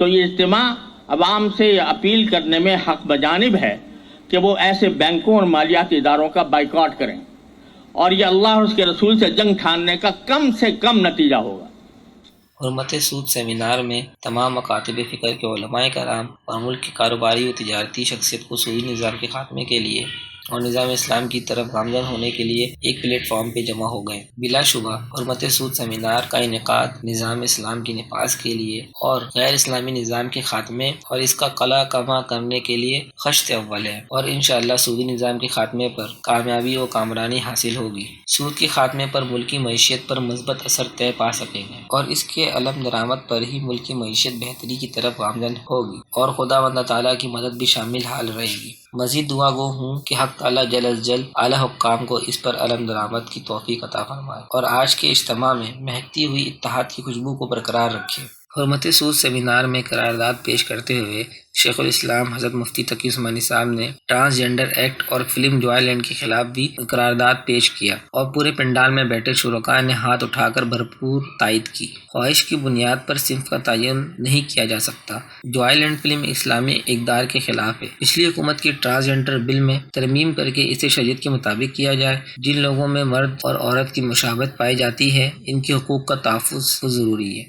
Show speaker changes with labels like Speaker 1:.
Speaker 1: تو یہ اجتماع عوام سے یہ اپیل کرنے میں حق بجانب ہے کہ وہ ایسے بینکوں اور مالیاتی اداروں کا بائیکاٹ کریں، اور یہ اللہ اور اس کے رسول سے جنگ ٹھاننے کا کم سے کم نتیجہ ہوگا۔
Speaker 2: حرمت سود سیمینار میں تمام مکاتب فکر کے علماء کرام اور ملک کی کاروباری و تجارتی شخصیت کو سودی نظام کے خاتمے کے لیے اور نظام اسلام کی طرف گامزن ہونے کے لیے ایک پلیٹ فارم پہ جمع ہو گئے۔ بلا شبہ حرمت سود سیمینار کا انعقاد نظام اسلام کی نفاذ کے لیے اور غیر اسلامی نظام کے خاتمے اور اس کا قلع کما کرنے کے لیے خشت اول ہے، اور انشاءاللہ سودی نظام کے خاتمے پر کامیابی و کامرانی حاصل ہوگی۔ سود کے خاتمے پر ملکی معیشت پر مثبت اثر طے پا سکیں گے، اور اس کے علم درآمد پر ہی ملکی معیشت بہتری کی طرف گامزن ہوگی، اور خداوند تعالیٰ کی مدد بھی شامل حال رہے گی۔ مزید دعا گو ہوں کہ حق تعالیٰ جل از جل اعلیٰ حکام کو اس پر علم درآمد کی توفیق عطا فرمائے، اور آج کے اجتماع میں مہکتی ہوئی اتحاد کی خوشبو کو برقرار رکھے۔ حرمت سود سیمینار میں قرارداد پیش کرتے ہوئے شیخ الاسلام حضرت مفتی تقی عثمانی صاحب نے ٹرانسجینڈر ایکٹ اور فلم جوائے لینڈ کے خلاف بھی قرارداد پیش کیا، اور پورے پنڈال میں بیٹھے شرکاء نے ہاتھ اٹھا کر بھرپور تائید کی۔ خواہش کی بنیاد پر صنف کا تعین نہیں کیا جا سکتا۔ جوائے لینڈ فلم اسلامی اقدار کے خلاف ہے، پچھلی حکومت کی ٹرانسجینڈر بل میں ترمیم کر کے اسے شریعت کے مطابق کیا جائے۔ جن لوگوں میں مرد اور عورت کی مشابہت پائی جاتی ہے، ان کے حقوق کا تحفظ ضروری ہے۔